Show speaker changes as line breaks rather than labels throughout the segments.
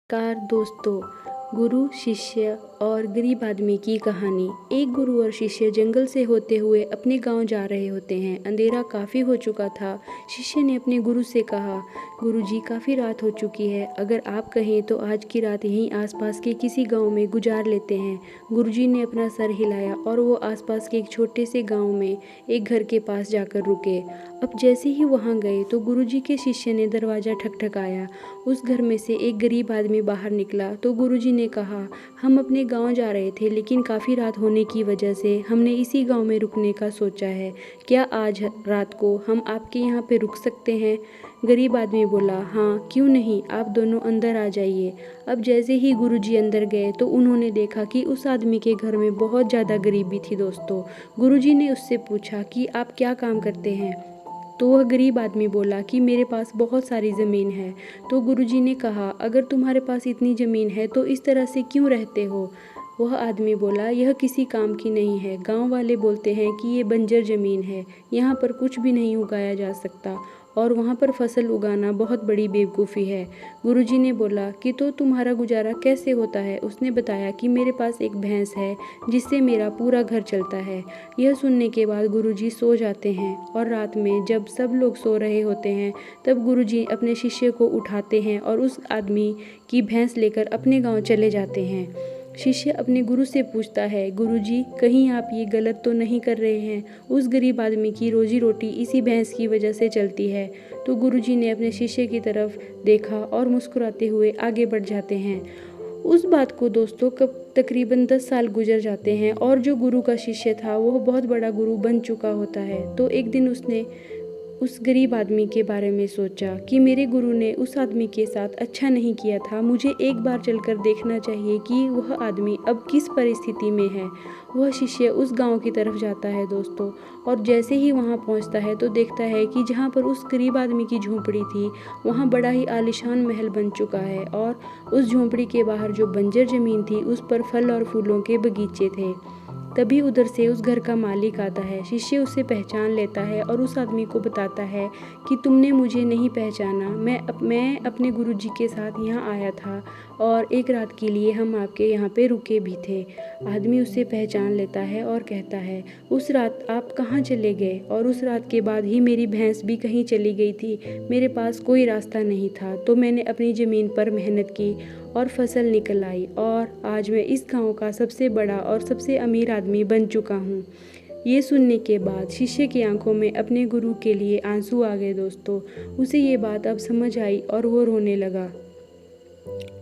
Car दोस्तों, गुरु, शिष्य और गरीब आदमी की कहानी। एक गुरु और शिष्य जंगल से होते हुए अपने गांव जा रहे होते हैं। अंधेरा काफ़ी हो चुका था। शिष्य ने अपने गुरु से कहा, गुरुजी काफ़ी रात हो चुकी है, अगर आप कहें तो आज की रात यहीं आसपास के किसी गांव में गुजार लेते हैं। गुरुजी ने अपना सर हिलाया और वो आसपास के एक छोटे से गाँव में एक घर के पास जाकर रुके। अब जैसे ही वहाँ गए तो गुरुजी के शिष्य ने दरवाज़ा ठकठकाया। उस घर में से एक गरीब आदमी बाहर निकला तो गुरुजी ने कहा, हम अपने गांव जा रहे थे लेकिन काफ़ी रात होने की वजह से हमने इसी गांव में रुकने का सोचा है। क्या आज रात को हम आपके यहाँ पे रुक सकते हैं? गरीब आदमी बोला, हाँ क्यों नहीं, आप दोनों अंदर आ जाइए। अब जैसे ही गुरुजी अंदर गए तो उन्होंने देखा कि उस आदमी के घर में बहुत ज़्यादा गरीबी थी दोस्तों। गुरुजी ने उससे पूछा कि आप क्या काम करते हैं? तो वह गरीब आदमी बोला कि मेरे पास बहुत सारी ज़मीन है। तो गुरुजी ने कहा, अगर तुम्हारे पास इतनी ज़मीन है तो इस तरह से क्यों रहते हो? वह आदमी बोला, यह किसी काम की नहीं है। गांव वाले बोलते हैं कि ये बंजर ज़मीन है, यहाँ पर कुछ भी नहीं उगाया जा सकता और वहाँ पर फसल उगाना बहुत बड़ी बेवकूफ़ी है। गुरुजी ने बोला कि तो तुम्हारा गुजारा कैसे होता है? उसने बताया कि मेरे पास एक भैंस है जिससे मेरा पूरा घर चलता है। यह सुनने के बाद गुरुजी सो जाते हैं और रात में जब सब लोग सो रहे होते हैं तब गुरुजी अपने शिष्य को उठाते हैं और उस आदमी की भैंस लेकर अपने गाँव चले जाते हैं। शिष्य अपने गुरु से पूछता है, गुरुजी कहीं आप ये गलत तो नहीं कर रहे हैं? उस गरीब आदमी की रोजी रोटी इसी भैंस की वजह से चलती है। तो गुरुजी ने अपने शिष्य की तरफ देखा और मुस्कुराते हुए आगे बढ़ जाते हैं। उस बात को दोस्तों कब तकरीबन 10 साल गुजर जाते हैं और जो गुरु का शिष्य था वह बहुत बड़ा गुरु बन चुका होता है। तो एक दिन उसने उस गरीब आदमी के बारे में सोचा कि मेरे गुरु ने उस आदमी के साथ अच्छा नहीं किया था, मुझे एक बार चलकर देखना चाहिए कि वह आदमी अब किस परिस्थिति में है। वह शिष्य उस गांव की तरफ जाता है दोस्तों, और जैसे ही वहां पहुंचता है तो देखता है कि जहां पर उस गरीब आदमी की झोंपड़ी थी वहां बड़ा ही आलीशान महल बन चुका है और उस झोंपड़ी के बाहर जो बंजर ज़मीन थी उस पर फल और फूलों के बगीचे थे। तभी उधर से उस घर का मालिक आता है। शिष्य उसे पहचान लेता है और उस आदमी को बताता है कि तुमने मुझे नहीं पहचाना, मैं अपने गुरुजी के साथ यहाँ आया था और एक रात के लिए हम आपके यहाँ पे रुके भी थे। आदमी उसे पहचान लेता है और कहता है, उस रात आप कहाँ चले गए? और उस रात के बाद ही मेरी भैंस भी कहीं चली गई थी, मेरे पास कोई रास्ता नहीं था, तो मैंने अपनी ज़मीन पर मेहनत की और फसल निकल आई और आज मैं इस गांव का सबसे बड़ा और सबसे अमीर आदमी बन चुका हूँ। ये सुनने के बाद शिष्य की आंखों में अपने गुरु के लिए आंसू आ गए दोस्तों। उसे ये बात अब समझ आई और वो रोने लगा।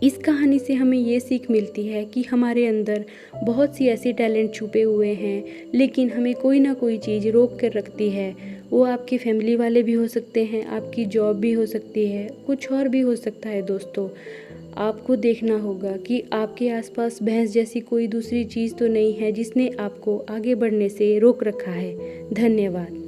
इस कहानी से हमें ये सीख मिलती है कि हमारे अंदर बहुत सी ऐसी टैलेंट छुपे हुए हैं, लेकिन हमें कोई ना कोई चीज़ रोक कर रखती है। वो आपके फैमिली वाले भी हो सकते हैं, आपकी जॉब भी हो सकती है, कुछ और भी हो सकता है दोस्तों। आपको देखना होगा कि आपके आसपास भैंस जैसी कोई दूसरी चीज़ तो नहीं है जिसने आपको आगे बढ़ने से रोक रखा है। धन्यवाद।